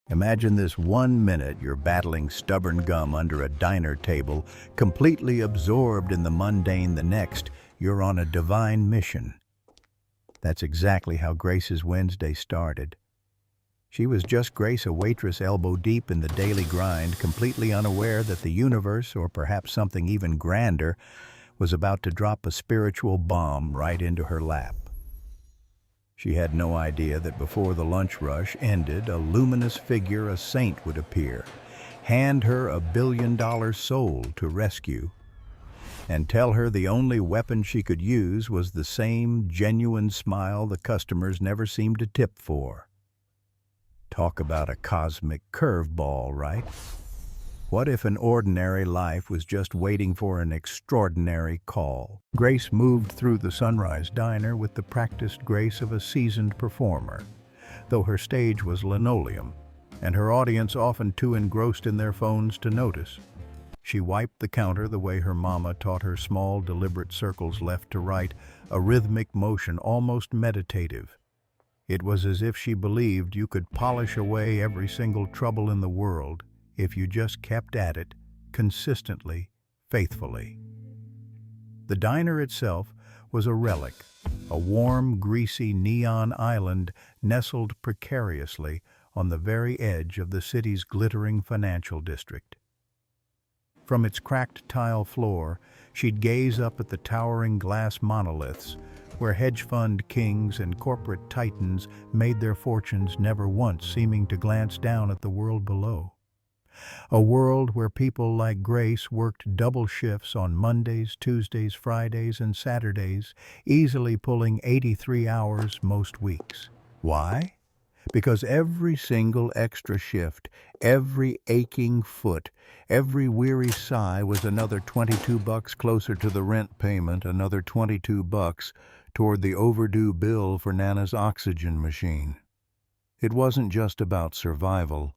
Imagine this 1 minute you're battling stubborn gum under a diner table, completely absorbed in the mundane. The next, you're on a divine mission. That's exactly how Grace's Wednesday started. She was just Grace, a waitress elbow deep in the daily grind, completely unaware that the universe, or perhaps something even grander, was about to drop a spiritual bomb right into her lap. She had no idea that before the lunch rush ended, a luminous figure, a saint, would appear, hand her $1 billion soul to rescue, and tell her the only weapon she could use was the same genuine smile the customers never seemed to tip for. Talk about a cosmic curveball, right? What if an ordinary life was just waiting for an extraordinary call? Grace moved through the Sunrise Diner with the practiced grace of a seasoned performer, though her stage was linoleum, and her audience often too engrossed in their phones to notice. She wiped the counter the way her mama taught her, small, deliberate circles left to right, a rhythmic motion almost meditative. It was as if she believed you could polish away every single trouble in the world if you just kept at it, consistently, faithfully. The diner itself was a relic, a warm, greasy neon island nestled precariously on the very edge of the city's glittering financial district. From its cracked tile floor, she'd gaze up at the towering glass monoliths where hedge fund kings and corporate titans made their fortunes, never once seeming to glance down at the world below. A world where people like Grace worked double shifts on Mondays, Tuesdays, Fridays, and Saturdays, easily pulling 83 hours most weeks. Why? Because every single extra shift, every aching foot, every weary sigh was another $22 closer to the rent payment, another $22 toward the overdue bill for Nana's oxygen machine. It wasn't just about survival.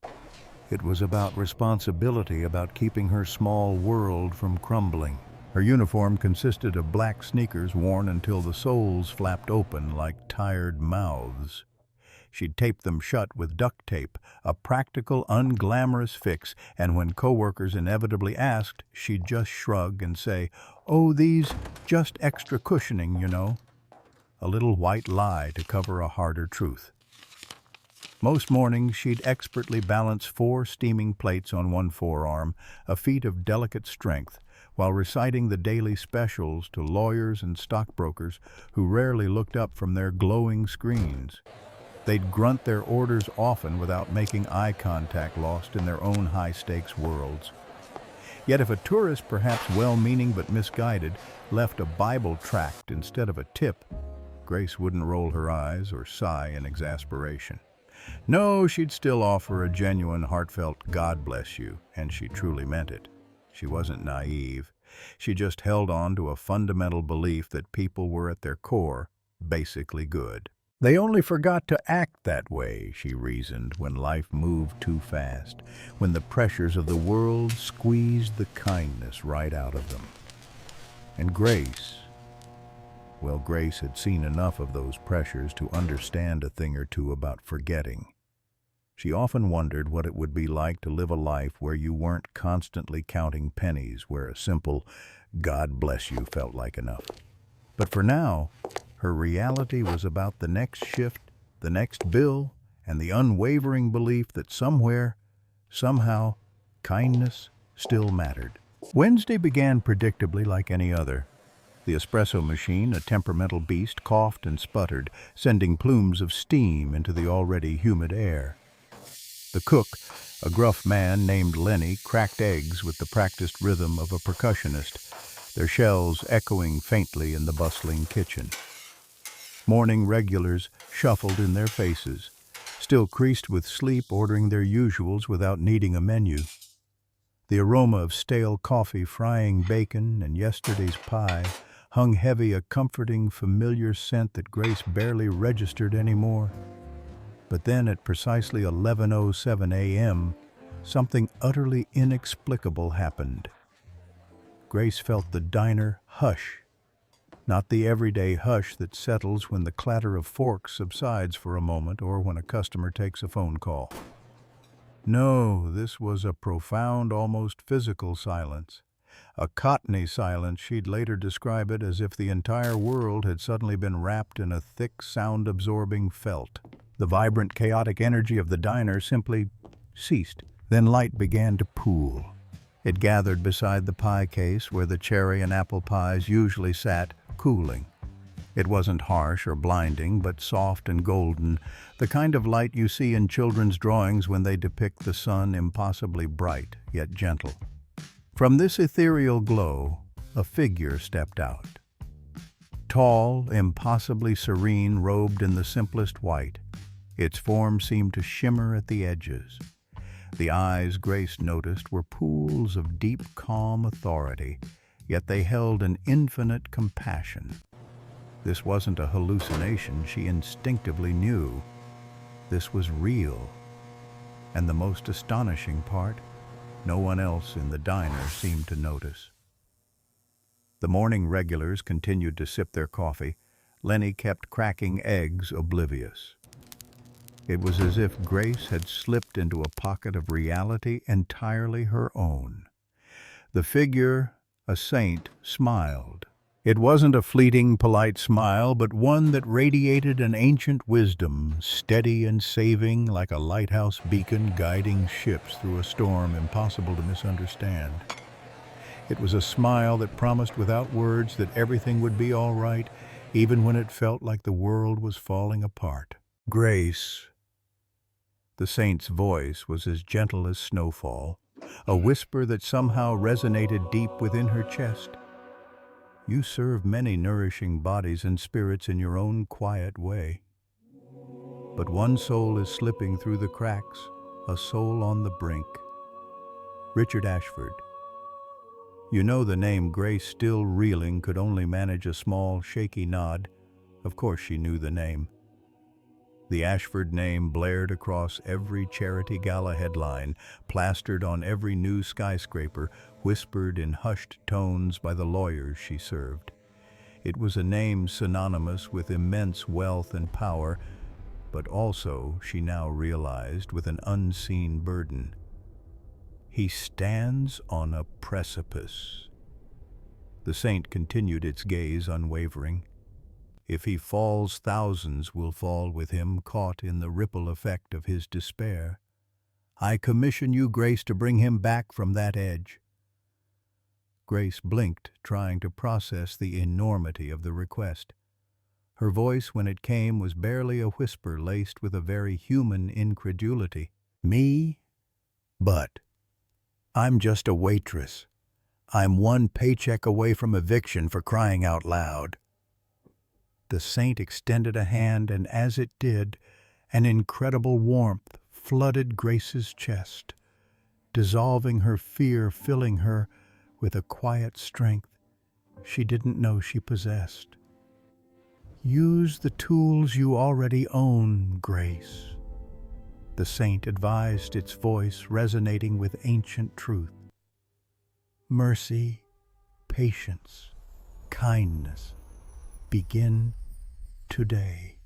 It was about responsibility, about keeping her small world from crumbling. Her uniform consisted of black sneakers worn until the soles flapped open like tired mouths. She'd tape them shut with duct tape, a practical, unglamorous fix, and when coworkers inevitably asked, she'd just shrug and say, "Oh, these, just extra cushioning, you know." A little white lie to cover a harder truth. Most mornings, she'd expertly balance 4 steaming plates on one forearm, a feat of delicate strength, while reciting the daily specials to lawyers and stockbrokers who rarely looked up from their glowing screens. They'd grunt their orders often without making eye contact, lost in their own high-stakes worlds. Yet if a tourist, perhaps well-meaning but misguided, left a Bible tract instead of a tip, Grace wouldn't roll her eyes or sigh in exasperation. No, she'd still offer a genuine, heartfelt "God bless you," and she truly meant it. She wasn't naive. She just held on to a fundamental belief that people were at their core basically good. They only forgot to act that way, she reasoned, when life moved too fast, when the pressures of the world squeezed the kindness right out of them. And Grace, well, Grace had seen enough of those pressures to understand a thing or two about forgetting. She often wondered what it would be like to live a life where you weren't constantly counting pennies, where a simple "God bless you" felt like enough. But for now, her reality was about the next shift, the next bill, and the unwavering belief that somewhere, somehow, kindness still mattered. Wednesday began predictably like any other. The espresso machine, a temperamental beast, coughed and sputtered, sending plumes of steam into the already humid air. The cook, a gruff man named Lenny, cracked eggs with the practiced rhythm of a percussionist, their shells echoing faintly in the bustling kitchen. Morning regulars shuffled in their faces, still creased with sleep, ordering their usuals without needing a menu. The aroma of stale coffee, frying bacon, and yesterday's pie hung heavy, a comforting, familiar scent that Grace barely registered anymore. But then at precisely 11:07 a.m., something utterly inexplicable happened. Grace felt the diner hush, not the everyday hush that settles when the clatter of forks subsides for a moment or when a customer takes a phone call. No, this was a profound, almost physical silence. A cottony silence. She'd later describe it as if the entire world had suddenly been wrapped in a thick, sound-absorbing felt. The vibrant, chaotic energy of the diner simply ceased. Then light began to pool. It gathered beside the pie case where the cherry and apple pies usually sat, cooling. It wasn't harsh or blinding, but soft and golden, the kind of light you see in children's drawings when they depict the sun impossibly bright, yet gentle. From this ethereal glow, a figure stepped out. Tall, impossibly serene, robed in the simplest white, its form seemed to shimmer at the edges. The eyes, Grace noticed, were pools of deep, calm authority, yet they held an infinite compassion. This wasn't a hallucination, she instinctively knew. This was real. And the most astonishing part, no one else in the diner seemed to notice. The morning regulars continued to sip their coffee. Lenny kept cracking eggs, oblivious. It was as if Grace had slipped into a pocket of reality entirely her own. The figure, a saint, smiled. It wasn't a fleeting, polite smile, but one that radiated an ancient wisdom, steady and saving like a lighthouse beacon guiding ships through a storm impossible to misunderstand. It was a smile that promised without words that everything would be all right, even when it felt like the world was falling apart. Grace. The saint's voice was as gentle as snowfall, a whisper that somehow resonated deep within her chest. You serve many nourishing bodies and spirits in your own quiet way. But one soul is slipping through the cracks, a soul on the brink. Richard Ashford. You know the name. Grace, still reeling, could only manage a small, shaky nod. Of course she knew the name. The Ashford name blared across every charity gala headline, plastered on every new skyscraper, whispered in hushed tones by the lawyers she served. It was a name synonymous with immense wealth and power, but also, she now realized, with an unseen burden. He stands on a precipice. The saint continued its gaze unwavering. If he falls, thousands will fall with him, caught in the ripple effect of his despair. I commission you, Grace, to bring him back from that edge. Grace blinked, trying to process the enormity of the request. Her voice, when it came, was barely a whisper laced with a very human incredulity. Me? But I'm just a waitress. I'm one paycheck away from eviction, for crying out loud. The saint extended a hand, and as it did, an incredible warmth flooded Grace's chest, dissolving her fear, filling her with a quiet strength she didn't know she possessed. Use the tools you already own, Grace, the saint advised, its voice resonating with ancient truth. Mercy, patience, kindness. Begin today.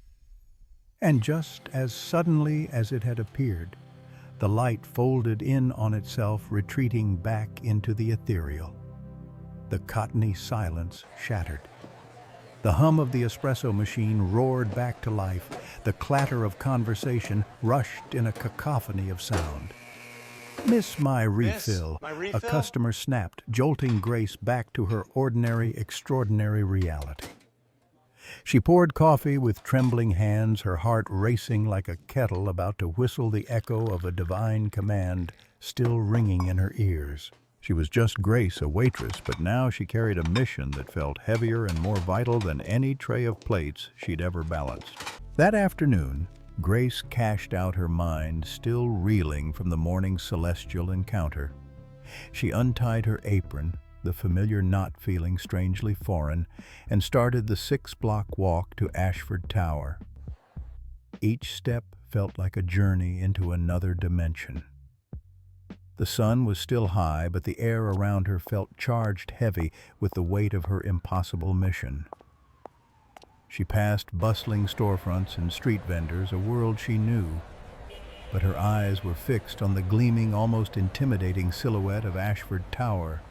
And just as suddenly as it had appeared, the light folded in on itself, retreating back into the ethereal. The cottony silence shattered. The hum of the espresso machine roared back to life. The clatter of conversation rushed in a cacophony of sound. Miss, my refill, a customer snapped, jolting Grace back to her ordinary, extraordinary reality. She poured coffee with trembling hands, her heart racing like a kettle about to whistle, the echo of a divine command still ringing in her ears. She was just Grace, a waitress, but now she carried a mission that felt heavier and more vital than any tray of plates she'd ever balanced. That afternoon, Grace cashed out her mind, still reeling from the morning's celestial encounter. She untied her apron, the familiar knot feeling strangely foreign, and started the 6-block walk to Ashford Tower. Each step felt like a journey into another dimension. The sun was still high, but the air around her felt charged heavy with the weight of her impossible mission. She passed bustling storefronts and street vendors, a world she knew. but her eyes were fixed on the gleaming, almost intimidating silhouette of Ashford Tower,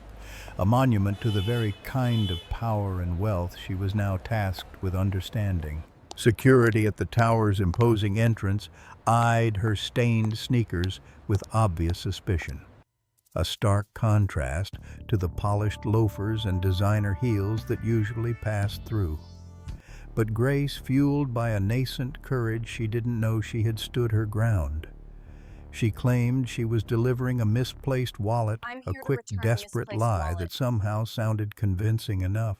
a monument to the very kind of power and wealth she was now tasked with understanding. Security at the tower's imposing entrance eyed her stained sneakers with obvious suspicion, a stark contrast to the polished loafers and designer heels that usually passed through. But Grace, fueled by a nascent courage she didn't know she had stood her ground. She claimed she was delivering a misplaced wallet, a quick, desperate lie that somehow sounded convincing enough.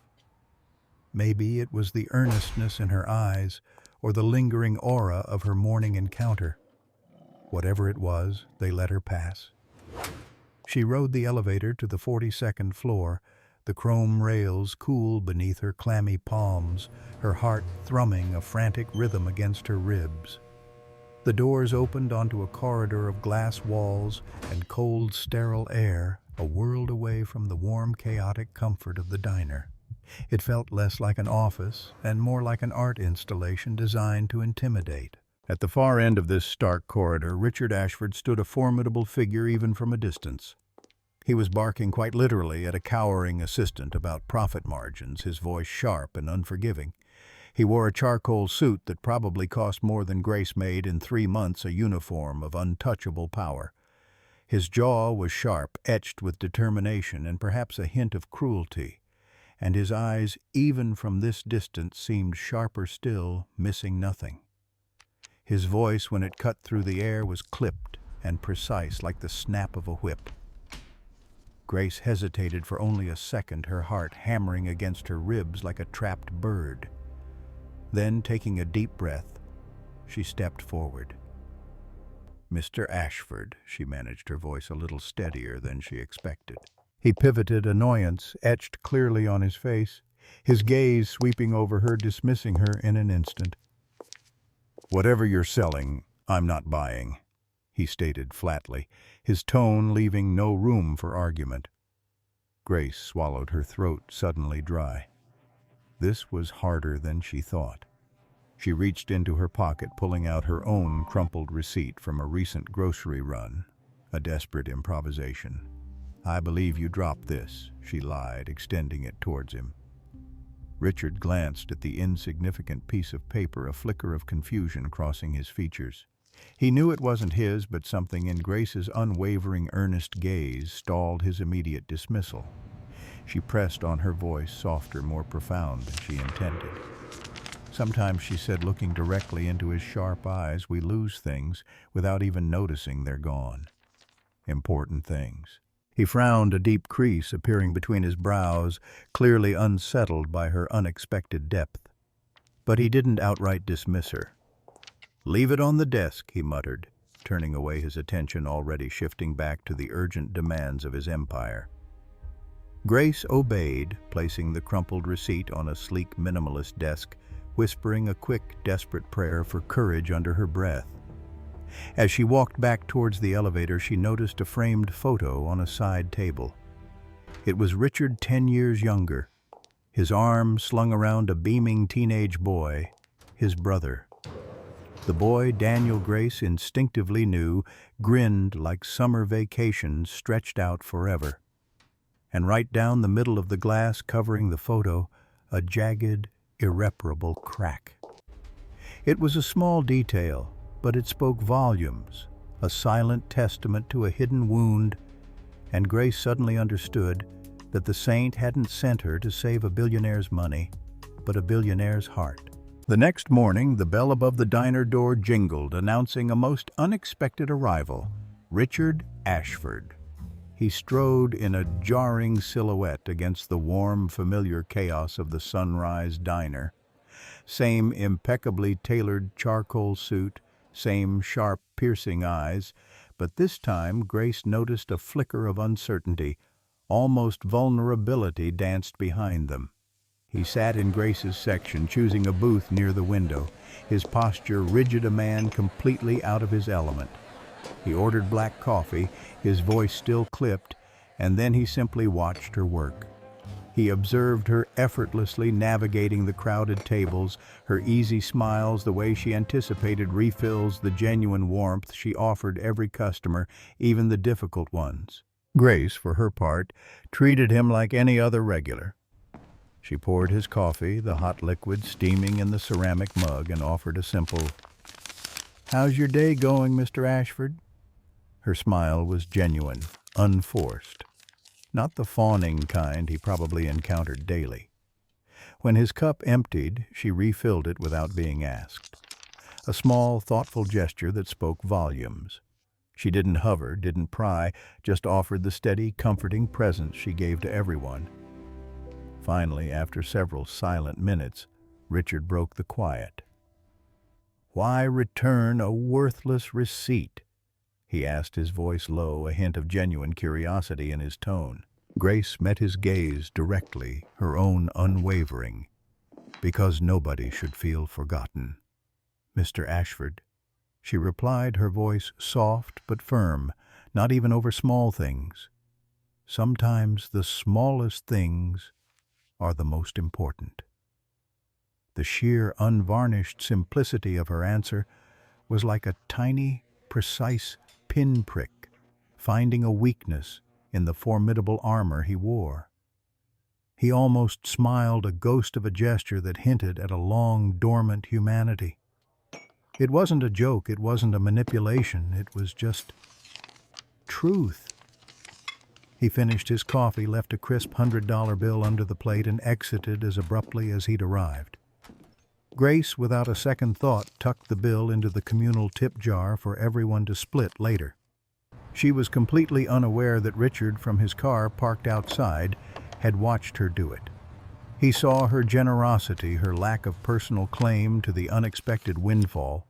Maybe it was the earnestness in her eyes or the lingering aura of her morning encounter. Whatever it was, they let her pass. She rode the elevator to the 42nd floor, the chrome rails cool beneath her clammy palms, her heart thrumming a frantic rhythm against her ribs. The doors opened onto a corridor of glass walls and cold, sterile air, a world away from the warm, chaotic comfort of the diner. It felt less like an office and more like an art installation designed to intimidate. At the far end of this stark corridor, Richard Ashford stood, a formidable figure even from a distance. He was barking quite literally at a cowering assistant about profit margins, his voice sharp and unforgiving. He wore a charcoal suit that probably cost more than Grace made in 3 months a uniform of untouchable power. His jaw was sharp, etched with determination and perhaps a hint of cruelty, and his eyes, even from this distance, seemed sharper still, missing nothing. His voice, when it cut through the air, was clipped and precise, like the snap of a whip. Grace hesitated for only a second, her heart hammering against her ribs like a trapped bird. Then, taking a deep breath, she stepped forward. "Mr. Ashford," she managed, her voice a little steadier than she expected. He pivoted, annoyance etched clearly on his face, his gaze sweeping over her, dismissing her in an instant. "Whatever you're selling, I'm not buying," he stated flatly, his tone leaving no room for argument. Grace swallowed, her throat suddenly dry. This was harder than she thought. She reached into her pocket, pulling out her own crumpled receipt from a recent grocery run, a desperate improvisation. "I believe you dropped this," she lied, extending it towards him. Richard glanced at the insignificant piece of paper, a flicker of confusion crossing his features. He knew it wasn't his, but something in Grace's unwavering, earnest gaze stalled his immediate dismissal. She pressed on, her voice softer, more profound than she intended. "Sometimes," she said, looking directly into his sharp eyes, "we lose things without even noticing they're gone. Important things." He frowned, a deep crease appearing between his brows, clearly unsettled by her unexpected depth. But he didn't outright dismiss her. "Leave it on the desk," he muttered, turning away, his attention already shifting back to the urgent demands of his empire. Grace obeyed, placing the crumpled receipt on a sleek minimalist desk, whispering a quick, desperate prayer for courage under her breath. As she walked back towards the elevator, she noticed a framed photo on a side table. It was Richard, 10 years younger, his arm slung around a beaming teenage boy, his brother. The boy, Daniel, Grace instinctively knew, grinned like summer vacations stretched out forever. And right down the middle of the glass covering the photo, a jagged, irreparable crack. It was a small detail, but it spoke volumes, a silent testament to a hidden wound, and Grace suddenly understood that the saint hadn't sent her to save a billionaire's money, but a billionaire's heart. The next morning, the bell above the diner door jingled, announcing a most unexpected arrival, Richard Ashford. He strode in a jarring silhouette against the warm, familiar chaos of the Sunrise Diner. Same impeccably tailored charcoal suit, same sharp, piercing eyes, but this time Grace noticed a flicker of uncertainty, almost vulnerability danced behind them. He sat in Grace's section, choosing a booth near the window, his posture rigid, a man completely out of his element. He ordered black coffee, his voice still clipped, and then he simply watched her work. He observed her effortlessly navigating the crowded tables, her easy smiles, the way she anticipated refills, the genuine warmth she offered every customer, even the difficult ones. Grace, for her part, treated him like any other regular. She poured his coffee, the hot liquid steaming in the ceramic mug, and offered a simple, "How's your day going, Mr. Ashford?" Her smile was genuine, unforced, not the fawning kind he probably encountered daily. When his cup emptied, she refilled it without being asked. A small, thoughtful gesture that spoke volumes. She didn't hover, didn't pry, just offered the steady, comforting presence she gave to everyone. Finally, after several silent minutes, Richard broke the quiet. "Why return a worthless receipt?" he asked, his voice low, a hint of genuine curiosity in his tone. Grace met his gaze directly, her own unwavering. "Because nobody should feel forgotten, Mr. Ashford," she replied, her voice soft but firm, not even over small things. "Sometimes the smallest things are the most important." The sheer, unvarnished simplicity of her answer was like a tiny, precise pinprick, finding a weakness in the formidable armor he wore. He almost smiled, a ghost of a gesture that hinted at a long, dormant humanity. It wasn't a joke, it wasn't a manipulation, it was just truth. He finished his coffee, left a crisp $100 bill under the plate, and exited as abruptly as he'd arrived. Grace, without a second thought, tucked the bill into the communal tip jar for everyone to split later. She was completely unaware that Richard, from his car parked outside, had watched her do it. He saw her generosity, her lack of personal claim to the unexpected windfall,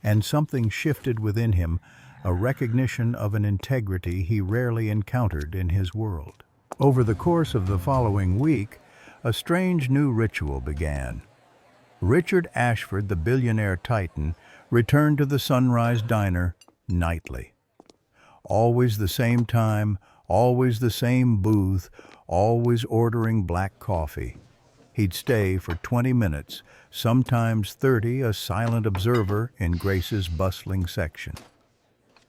and something shifted within him, a recognition of an integrity he rarely encountered in his world. Over the course of the following week, a strange new ritual began. Richard Ashford, the billionaire titan, returned to the Sunrise Diner nightly. Always the same time, always the same booth, always ordering black coffee. He'd stay for 20 minutes, sometimes 30, a silent observer in Grace's bustling section.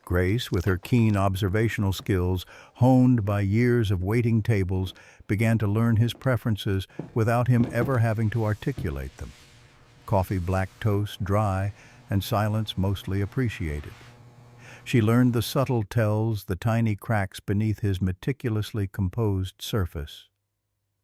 Grace, with her keen observational skills, honed by years of waiting tables, began to learn his preferences without him ever having to articulate them. Coffee black toast, dry, and silence mostly appreciated. She learned the subtle tells, the tiny cracks beneath his meticulously composed surface.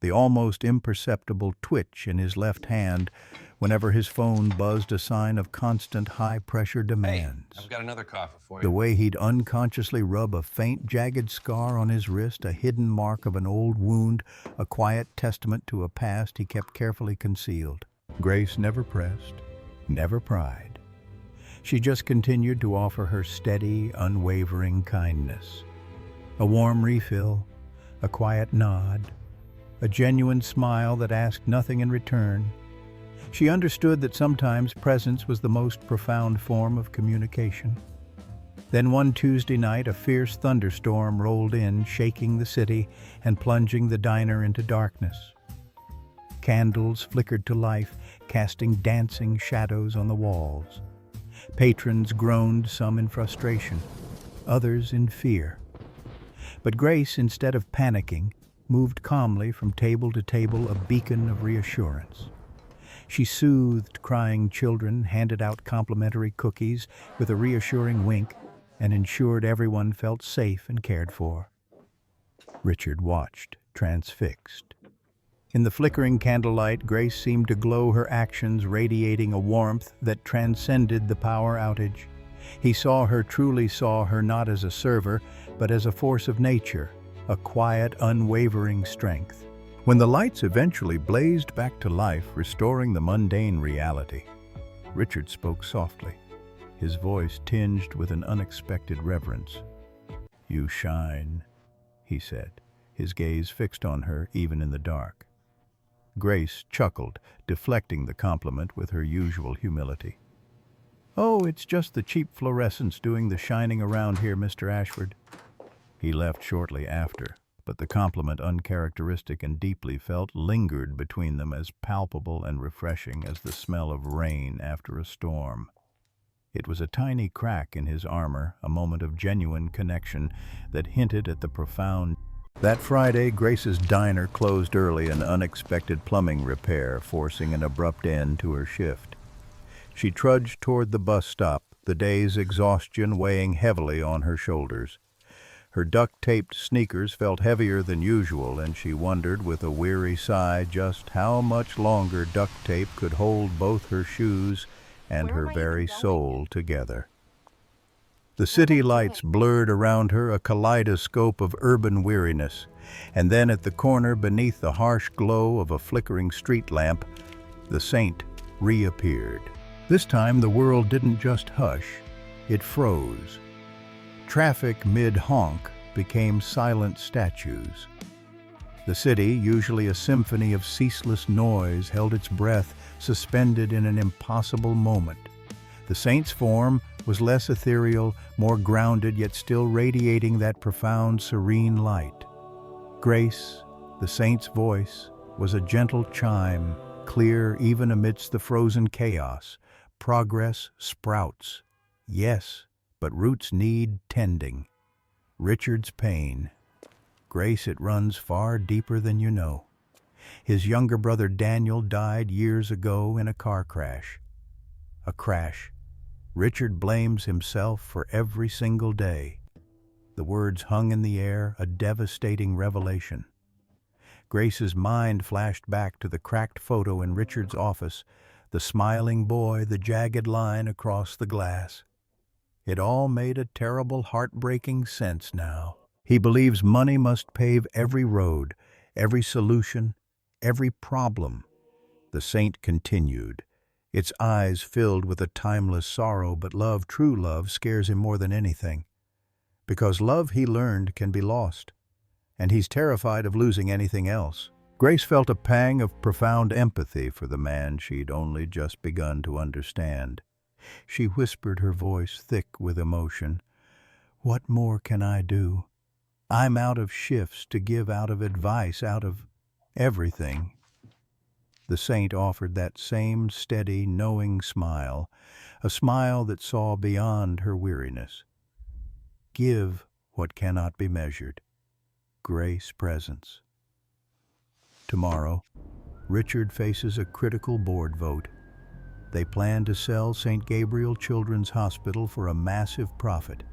The almost imperceptible twitch in his left hand whenever his phone buzzed a sign of constant high-pressure demands. Hey, I've got another coffee for you. The way he'd unconsciously rub a faint, jagged scar on his wrist, a hidden mark of an old wound, a quiet testament to a past he kept carefully concealed. Grace never pressed, never pried. She just continued to offer her steady, unwavering kindness. A warm refill, a quiet nod, a genuine smile that asked nothing in return. She understood that sometimes presence was the most profound form of communication. Then one Tuesday night, a fierce thunderstorm rolled in, shaking the city and plunging the diner into darkness. Candles flickered to life, casting dancing shadows on the walls. Patrons groaned, some in frustration, others in fear. But Grace, instead of panicking, moved calmly from table to table, a beacon of reassurance. She soothed crying children, handed out complimentary cookies with a reassuring wink, and ensured everyone felt safe and cared for. Richard watched, transfixed. In the flickering candlelight, Grace seemed to glow, her actions radiating a warmth that transcended the power outage. He saw her, truly saw her, not as a server, but as a force of nature, a quiet, unwavering strength. When the lights eventually blazed back to life, restoring the mundane reality, Richard spoke softly, his voice tinged with an unexpected reverence. "You shine," he said, his gaze fixed on her even in the dark. Grace chuckled, deflecting the compliment with her usual humility. "Oh, it's just the cheap fluorescence doing the shining around here, Mr. Ashford." He left shortly after, but the compliment, uncharacteristic and deeply felt, lingered between them as palpable and refreshing as the smell of rain after a storm. It was a tiny crack in his armor, a moment of genuine connection that hinted at the profound. That Friday, Grace's diner closed early, an unexpected plumbing repair forcing an abrupt end to her shift. She trudged toward the bus stop, the day's exhaustion weighing heavily on her shoulders. Her duct-taped sneakers felt heavier than usual, and she wondered with a weary sigh just how much longer duct tape could hold both her shoes and her very soul together. The city lights blurred around her, a kaleidoscope of urban weariness, and then at the corner, beneath the harsh glow of a flickering street lamp, the saint reappeared. This time the world didn't just hush, it froze. Traffic mid-honk became silent statues. The city, usually a symphony of ceaseless noise, held its breath, suspended in an impossible moment. The saint's form was less ethereal, more grounded, yet still radiating that profound, serene light. Grace, the saint's voice, was a gentle chime, clear even amidst the frozen chaos. Progress sprouts. Yes, but roots need tending. Richard's pain. Grace, it runs far deeper than you know. His younger brother Daniel died years ago in a car crash. A crash. Richard blames himself for every single day. The words hung in the air, a devastating revelation. Grace's mind flashed back to the cracked photo in Richard's office, the smiling boy, the jagged line across the glass. It all made a terrible, heartbreaking sense now. He believes money must pave every road, every solution, every problem. The saint continued, its eyes filled with a timeless sorrow, but love, true love, scares him more than anything. Because love, he learned, can be lost, and he's terrified of losing anything else. Grace felt a pang of profound empathy for the man she'd only just begun to understand. She whispered, her voice thick with emotion, "What more can I do? I'm out of shifts to give, out of advice, out of everything." The saint offered that same steady, knowing smile, a smile that saw beyond her weariness. Give what cannot be measured. Grace presence. Tomorrow, Richard faces a critical board vote. They plan to sell St. Gabriel Children's Hospital for a massive profit.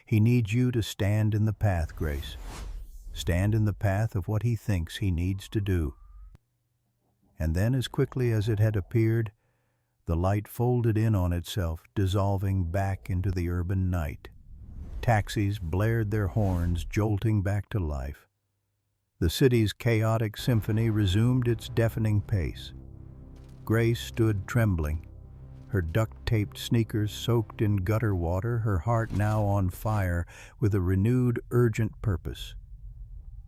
He needs you to stand in the path, Grace. Stand in the path of what he thinks he needs to do. And then, as quickly as it had appeared, the light folded in on itself, dissolving back into the urban night. Taxis blared their horns, jolting back to life. The city's chaotic symphony resumed its deafening pace. Grace stood trembling, her duct-taped sneakers soaked in gutter water, her heart now on fire with a renewed, urgent purpose.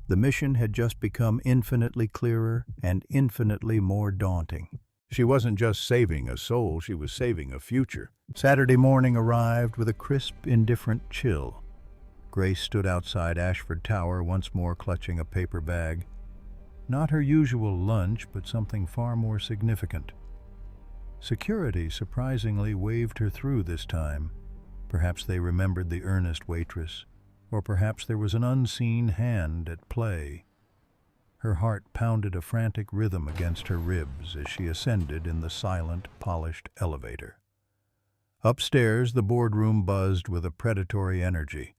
The mission had just become infinitely clearer and infinitely more daunting. She wasn't just saving a soul, she was saving a future. Saturday morning arrived with a crisp, indifferent chill. Grace stood outside Ashford Tower, once more clutching a paper bag. Not her usual lunch, but something far more significant. Security surprisingly waved her through this time. Perhaps they remembered the earnest waitress, or perhaps there was an unseen hand at play. Her heart pounded a frantic rhythm against her ribs as she ascended in the silent, polished elevator. Upstairs, the boardroom buzzed with a predatory energy.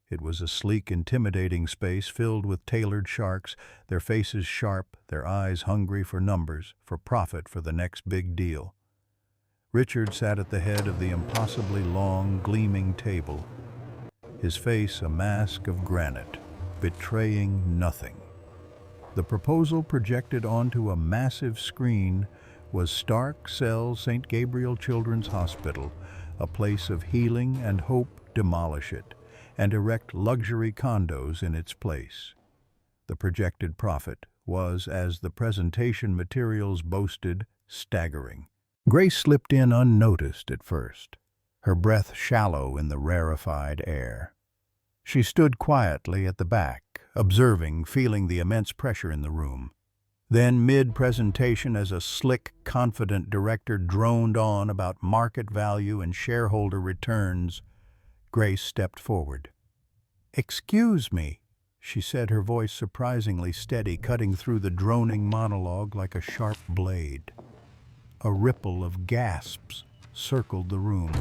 It was a sleek, intimidating space filled with tailored sharks, their faces sharp, their eyes hungry for numbers, for profit, for the next big deal. Richard sat at the head of the impossibly long, gleaming table, his face a mask of granite, betraying nothing. The proposal projected onto a massive screen was stark: sell St. Gabriel Children's Hospital, a place of healing and hope, demolish it, and erect luxury condos in its place. The projected profit was, as the presentation materials boasted, staggering. Grace slipped in unnoticed at first, her breath shallow in the rarefied air. She stood quietly at the back, observing, feeling the immense pressure in the room. Then, mid-presentation, as a slick, confident director droned on about market value and shareholder returns, Grace stepped forward. "Excuse me," she said, her voice surprisingly steady, cutting through the droning monologue like a sharp blade. A ripple of gasps circled the room.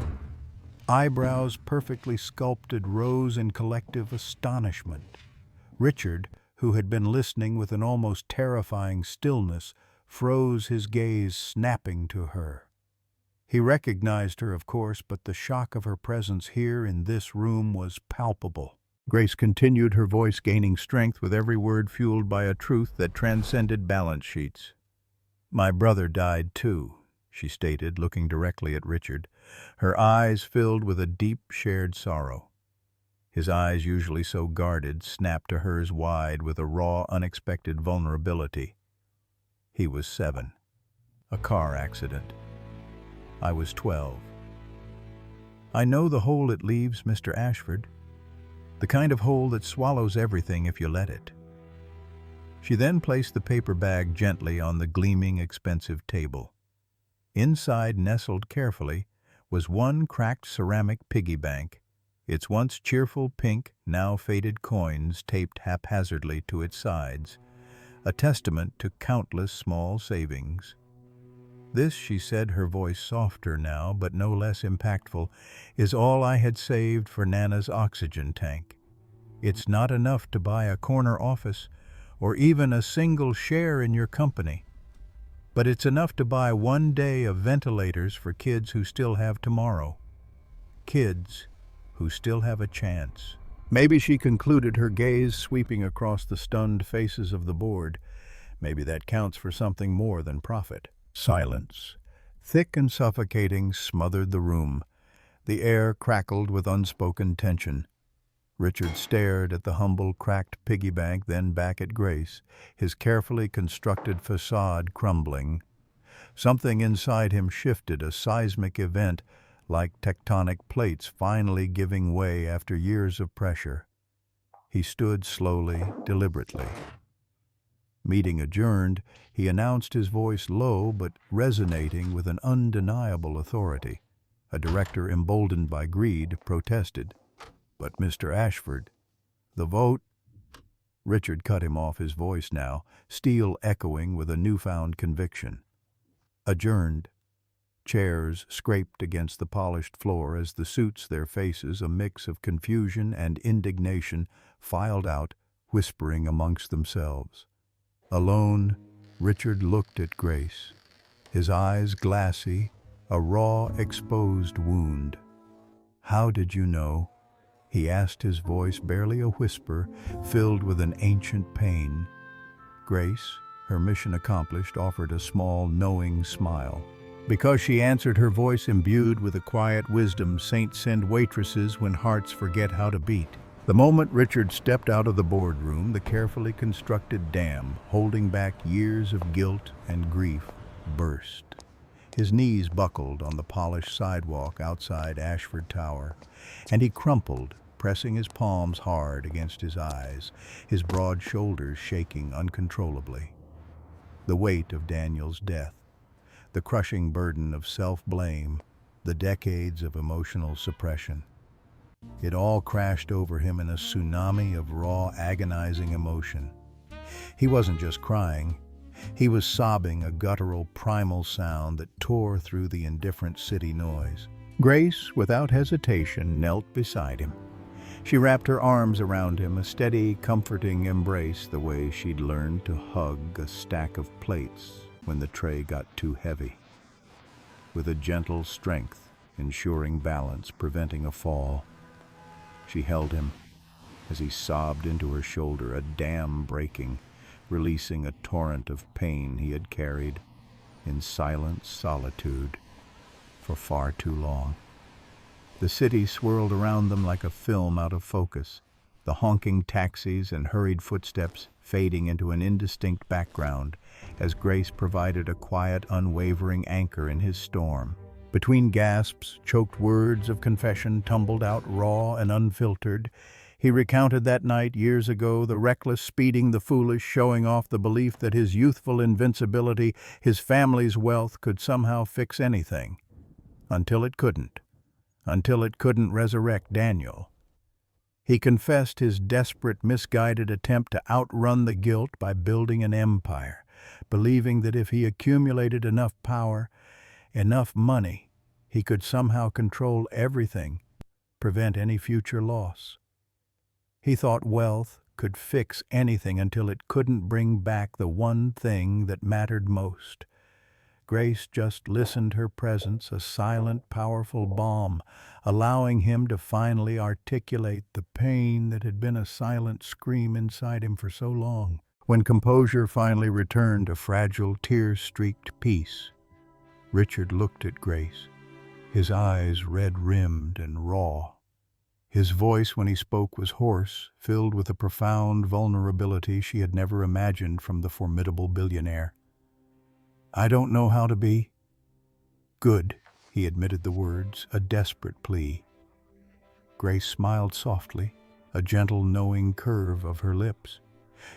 Eyebrows perfectly sculpted rose in collective astonishment. Richard, who had been listening with an almost terrifying stillness, froze, his gaze snapping to her. He recognized her, of course, but the shock of her presence here in this room was palpable. Grace continued, her voice gaining strength with every word fueled by a truth that transcended balance sheets. "My brother died too," she stated, looking directly at Richard, her eyes filled with a deep shared sorrow. His eyes, usually so guarded, snapped to hers wide with a raw, unexpected vulnerability. "He was 7. A car accident. I was 12. I know the hole it leaves, Mr. Ashford. The kind of hole that swallows everything if you let it." She then placed the paper bag gently on the gleaming, expensive table. Inside, nestled carefully, was one cracked ceramic piggy bank, its once cheerful pink, now faded coins taped haphazardly to its sides, a testament to countless small savings. "This," she said, her voice softer now, but no less impactful, "is all I had saved for Nana's oxygen tank. It's not enough to buy a corner office or even a single share in your company, but it's enough to buy one day of ventilators for kids who still have tomorrow. Kids who still have a chance." Maybe, she concluded, her gaze sweeping across the stunned faces of the board, maybe that counts for something more than profit. Silence, thick and suffocating, smothered the room. The air crackled with unspoken tension. Richard stared at the humble, cracked piggy bank, then back at Grace, his carefully constructed facade crumbling. Something inside him shifted, a seismic event, like tectonic plates finally giving way after years of pressure. He stood slowly, deliberately. Meeting adjourned, he announced, his voice low but resonating with an undeniable authority. A director, emboldened by greed, protested. "But Mr. Ashford, the vote—" Richard cut him off, his voice now, steel echoing with a newfound conviction. Adjourned. Chairs scraped against the polished floor as the suits, their faces a mix of confusion and indignation, filed out, whispering amongst themselves. Alone, Richard looked at Grace, his eyes glassy, a raw, exposed wound. "How did you know?" he asked, his voice barely a whisper, filled with an ancient pain. Grace, her mission accomplished, offered a small, knowing smile. "Because," she answered, her voice imbued with a quiet wisdom saints send waitresses when hearts forget how to beat. The moment Richard stepped out of the boardroom, the carefully constructed dam, holding back years of guilt and grief, burst. His knees buckled on the polished sidewalk outside Ashford Tower, and he crumpled, pressing his palms hard against his eyes, his broad shoulders shaking uncontrollably. The weight of Daniel's death, the crushing burden of self-blame, the decades of emotional suppression. It all crashed over him in a tsunami of raw, agonizing emotion. He wasn't just crying. He was sobbing, a guttural, primal sound that tore through the indifferent city noise. Grace, without hesitation, knelt beside him. She wrapped her arms around him, a steady, comforting embrace, the way she'd learned to hug a stack of plates when the tray got too heavy. With a gentle strength, ensuring balance, preventing a fall, she held him as he sobbed into her shoulder, a dam breaking, releasing a torrent of pain he had carried in silent solitude for far too long. The city swirled around them like a film out of focus, the honking taxis and hurried footsteps fading into an indistinct background as Grace provided a quiet, unwavering anchor in his storm. Between gasps, choked words of confession tumbled out raw and unfiltered. He recounted that night years ago, the reckless speeding the foolish, showing off the belief that his youthful invincibility, his family's wealth could somehow fix anything. Until it couldn't. Until it couldn't resurrect Daniel. He confessed his desperate, misguided attempt to outrun the guilt by building an empire, believing that if he accumulated enough power, enough money, he could somehow control everything, prevent any future loss. He thought wealth could fix anything until it couldn't bring back the one thing that mattered most. Grace just listened, her presence a silent, powerful balm, allowing him to finally articulate the pain that had been a silent scream inside him for so long. When composure finally returned to fragile, tear-streaked peace, Richard looked at Grace, his eyes red-rimmed and raw. His voice when he spoke was hoarse, filled with a profound vulnerability she had never imagined from the formidable billionaire. "I don't know how to be good," he admitted the words, a desperate plea. Grace smiled softly, a gentle, knowing curve of her lips.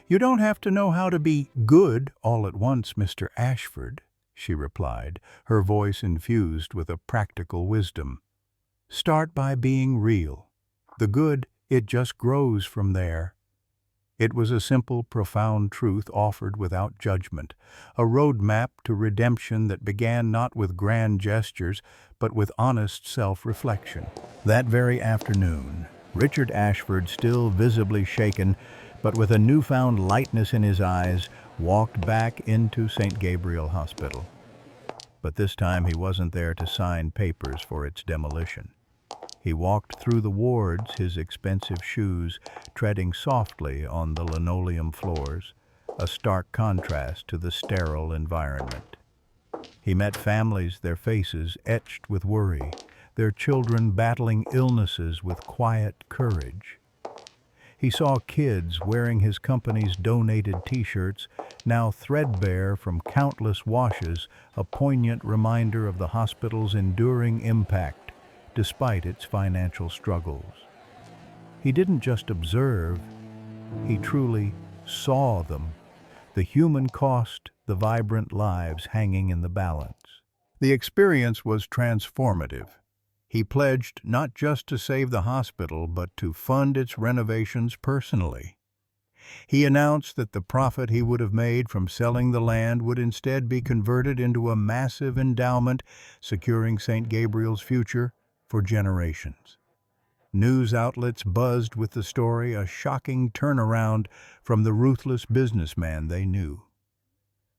"You don't have to know how to be good all at once, Mr. Ashford," she replied, her voice infused with a practical wisdom. "Start by being real. The good, it just grows from there." It was a simple, profound truth offered without judgment, a roadmap to redemption that began not with grand gestures, but with honest self-reflection. That very afternoon, Richard Ashford, still visibly shaken, but with a newfound lightness in his eyes, walked back into St. Gabriel Hospital. But this time he wasn't there to sign papers for its demolition. He walked through the wards, his expensive shoes treading softly on the linoleum floors, a stark contrast to the sterile environment. He met families, their faces etched with worry, their children battling illnesses with quiet courage. He saw kids wearing his company's donated T-shirts, now threadbare from countless washes, a poignant reminder of the hospital's enduring impact despite its financial struggles. He didn't just observe, he truly saw them, the human cost, the vibrant lives hanging in the balance. The experience was transformative. He pledged not just to save the hospital, but to fund its renovations personally. He announced that the profit he would have made from selling the land would instead be converted into a massive endowment, securing St. Gabriel's future for generations. News outlets buzzed with the story, a shocking turnaround from the ruthless businessman they knew.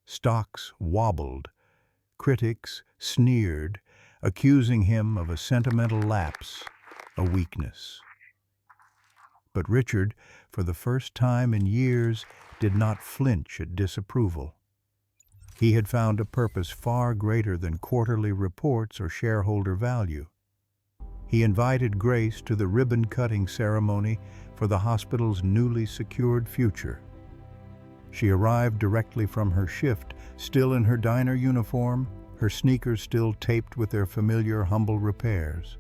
Stocks wobbled, critics sneered, accusing him of a sentimental lapse, a weakness. But Richard, for the first time in years, did not flinch at disapproval. He had found a purpose far greater than quarterly reports or shareholder value. He invited Grace to the ribbon-cutting ceremony for the hospital's newly secured future. She arrived directly from her shift, still in her diner uniform, her sneakers still taped with their familiar humble repairs.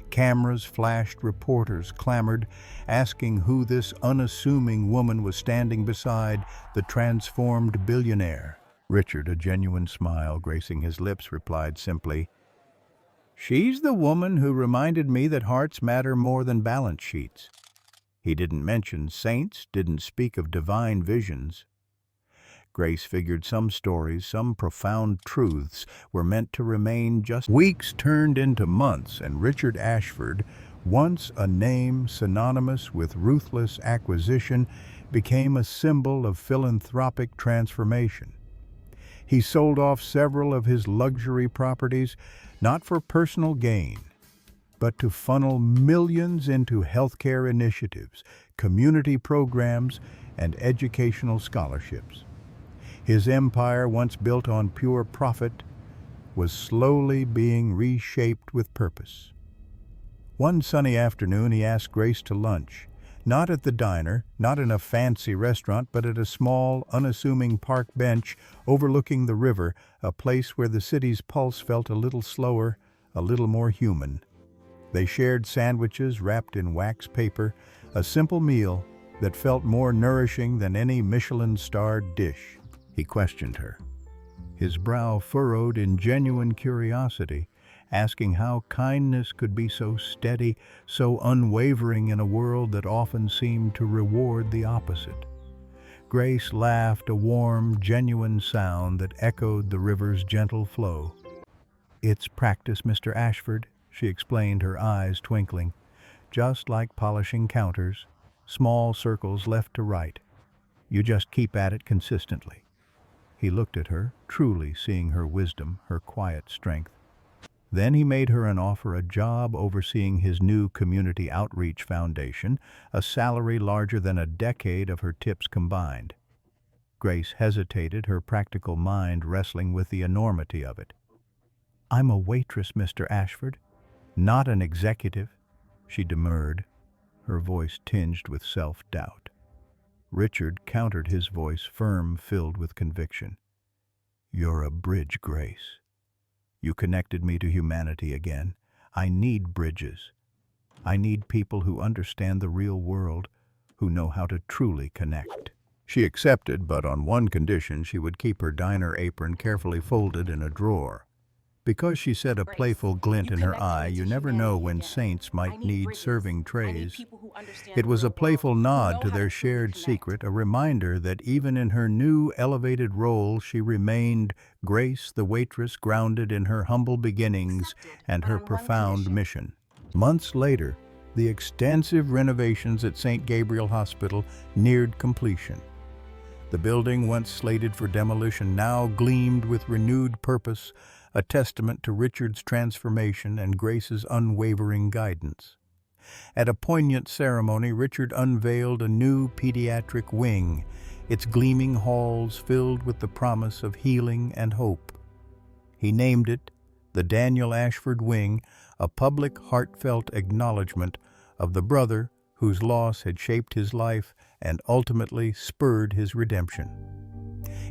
Cameras flashed, reporters clamored, asking who this unassuming woman was standing beside, the transformed billionaire. Richard, a genuine smile gracing his lips, replied simply, "She's the woman who reminded me that hearts matter more than balance sheets." He didn't mention saints, didn't speak of divine visions. Grace figured some stories, some profound truths were meant to remain just. Weeks turned into months, and Richard Ashford, once a name synonymous with ruthless acquisition, became a symbol of philanthropic transformation. He sold off several of his luxury properties, not for personal gain, but to funnel millions into healthcare initiatives, community programs, and educational scholarships. His empire, once built on pure profit, was slowly being reshaped with purpose. One sunny afternoon, he asked Grace to lunch, not at the diner, not in a fancy restaurant, but at a small, unassuming park bench overlooking the river, a place where the city's pulse felt a little slower, a little more human. They shared sandwiches wrapped in wax paper, a simple meal that felt more nourishing than any Michelin-starred dish. He questioned her, his brow furrowed in genuine curiosity, asking how kindness could be so steady, so unwavering in a world that often seemed to reward the opposite. Grace laughed, a warm, genuine sound that echoed the river's gentle flow. "It's practice, Mr. Ashford," she explained, her eyes twinkling. "Just like polishing counters, small circles left to right. You just keep at it consistently." He looked at her, truly seeing her wisdom, her quiet strength. Then he made her an offer, a job overseeing his new community outreach foundation, a salary larger than a decade of her tips combined. Grace hesitated, her practical mind wrestling with the enormity of it. "I'm a waitress, Mr. Ashford, not an executive," she demurred, her voice tinged with self-doubt. Richard countered, his voice firm, filled with conviction. "You're a bridge, Grace. You connected me to humanity again. I need bridges. I need people who understand the real world, who know how to truly connect." She accepted, but on one condition: she would keep her diner apron carefully folded in a drawer. Because, she said, a playful glint in her eye, you never know when saints might need serving trays. It was a playful nod to their shared secret, a reminder that even in her new elevated role she remained Grace, the waitress, grounded in her humble beginnings and her profound mission. Months later, the extensive renovations at St. Gabriel Hospital neared completion. The building, once slated for demolition, now gleamed with renewed purpose, a testament to Richard's transformation and Grace's unwavering guidance. At a poignant ceremony, Richard unveiled a new pediatric wing, its gleaming halls filled with the promise of healing and hope. He named it the Daniel Ashford Wing, a public, heartfelt acknowledgement of the brother whose loss had shaped his life and ultimately spurred his redemption.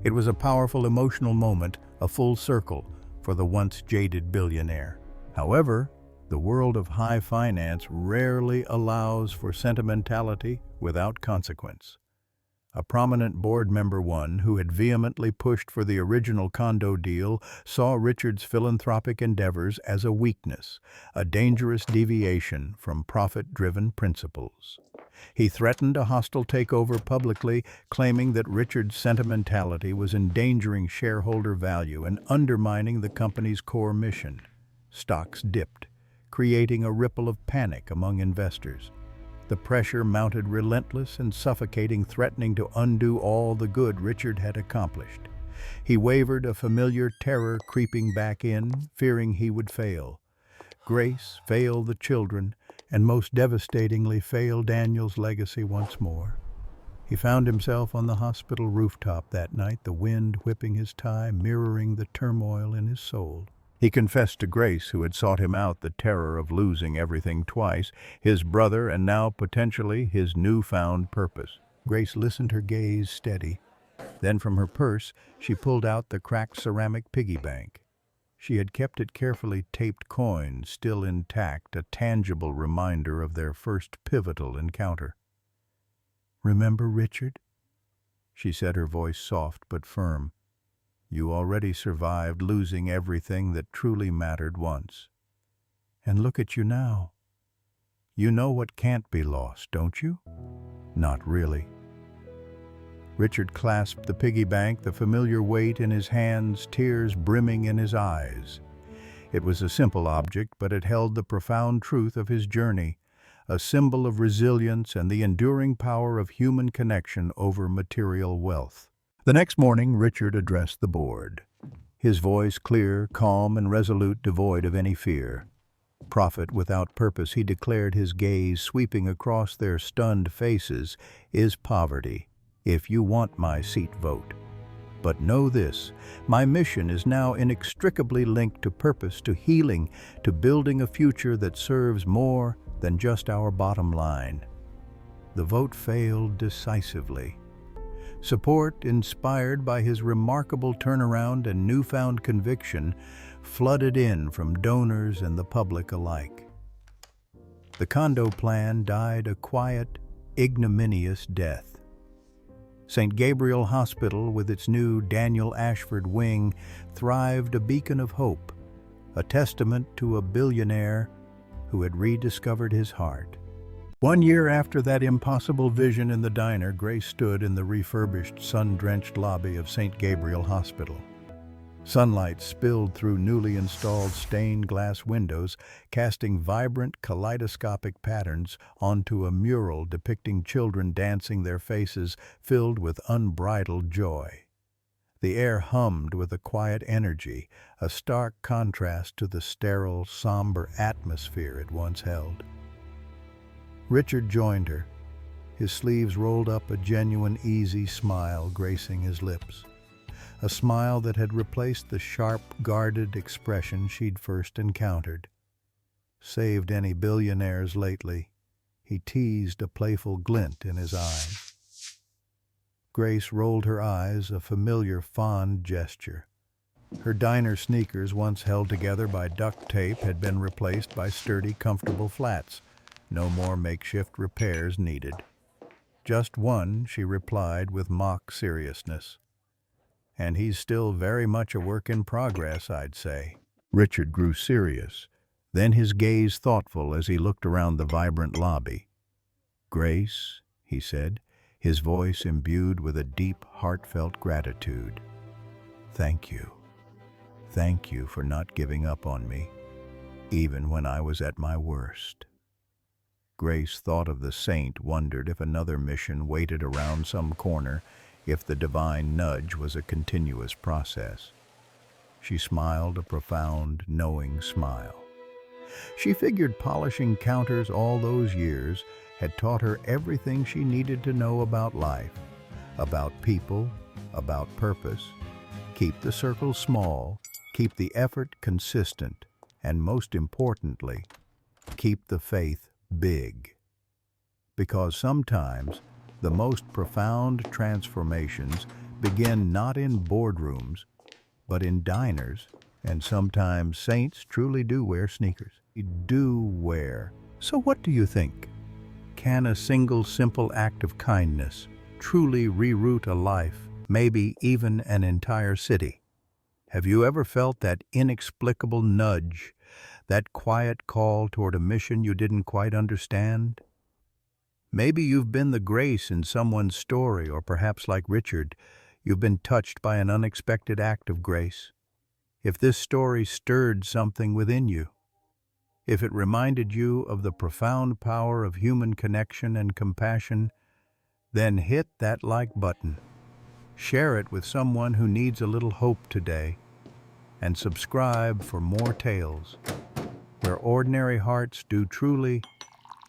It was a powerful emotional moment, a full circle for the once jaded billionaire. However, the world of high finance rarely allows for sentimentality without consequence. A prominent board member, one who had vehemently pushed for the original condo deal, saw Richard's philanthropic endeavors as a weakness, a dangerous deviation from profit-driven principles. He threatened a hostile takeover publicly, claiming that Richard's sentimentality was endangering shareholder value and undermining the company's core mission. Stocks dipped, creating a ripple of panic among investors. The pressure mounted, relentless and suffocating, threatening to undo all the good Richard had accomplished. He wavered, a familiar terror creeping back in, fearing he would fail. Grace, fail the children, and most devastatingly fail Daniel's legacy once more. He found himself on the hospital rooftop that night, the wind whipping his tie, mirroring the turmoil in his soul. He confessed to Grace, who had sought him out, the terror of losing everything twice, his brother and now potentially his newfound purpose. Grace listened, her gaze steady. Then from her purse she pulled out the cracked ceramic piggy bank. She had kept it carefully taped coins, still intact, a tangible reminder of their first pivotal encounter. "Remember, Richard?" she said, her voice soft but firm. "You already survived losing everything that truly mattered once. And look at you now. You know what can't be lost, don't you?" "Not really." Richard clasped the piggy bank, the familiar weight in his hands, tears brimming in his eyes. It was a simple object, but it held the profound truth of his journey, a symbol of resilience and the enduring power of human connection over material wealth. The next morning, Richard addressed the board. His voice clear, calm, and resolute, devoid of any fear. Profit without purpose, he declared, his gaze sweeping across their stunned faces, is poverty. If you want my seat, vote. But know this, my mission is now inextricably linked to purpose, to healing, to building a future that serves more than just our bottom line. The vote failed decisively. Support, inspired by his remarkable turnaround and newfound conviction, flooded in from donors and the public alike. The condo plan died a quiet, ignominious death. St. Gabriel Hospital, with its new Daniel Ashford wing, thrived a beacon of hope, a testament to a billionaire who had rediscovered his heart. 1 year after that impossible vision in the diner, Grace stood in the refurbished, sun-drenched lobby of St. Gabriel Hospital. Sunlight spilled through newly installed stained glass windows, casting vibrant, kaleidoscopic patterns onto a mural depicting children dancing, their faces filled with unbridled joy. The air hummed with a quiet energy, a stark contrast to the sterile, somber atmosphere it once held. Richard joined her, his sleeves rolled up, a genuine, easy smile gracing his lips. A smile that had replaced the sharp, guarded expression she'd first encountered. Saved any billionaires lately, he teased, a playful glint in his eyes. Grace rolled her eyes, a familiar, fond gesture. Her diner sneakers, once held together by duct tape, had been replaced by sturdy, comfortable flats. No more makeshift repairs needed. "Just one," she replied with mock seriousness. "And he's still very much a work in progress, I'd say." Richard grew serious, then his gaze thoughtful as he looked around the vibrant lobby. "Grace," he said, his voice imbued with a deep, heartfelt gratitude. "Thank you. Thank you for not giving up on me, even when I was at my worst." Grace thought of the saint, wondered if another mission waited around some corner, if the divine nudge was a continuous process. She smiled, a profound, knowing smile. She figured polishing counters all those years had taught her everything she needed to know about life, about people, about purpose. Keep the circle small, keep the effort consistent, and most importantly, keep the faith big. Because sometimes the most profound transformations begin not in boardrooms, but in diners, and sometimes saints truly do wear sneakers. So what do you think? Can a single simple act of kindness truly reroute a life, maybe even an entire city? Have you ever felt that inexplicable nudge, that quiet call toward a mission you didn't quite understand? Maybe you've been the grace in someone's story, or perhaps like Richard, you've been touched by an unexpected act of grace. If this story stirred something within you, if it reminded you of the profound power of human connection and compassion, then hit that like button. Share it with someone who needs a little hope today, and subscribe for more tales where ordinary hearts do truly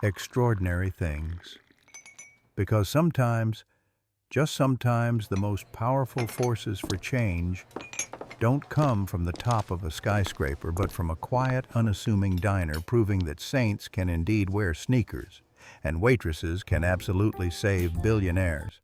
extraordinary things. Because sometimes, just sometimes, the most powerful forces for change don't come from the top of a skyscraper, but from a quiet, unassuming diner, proving that saints can indeed wear sneakers, and waitresses can absolutely save billionaires.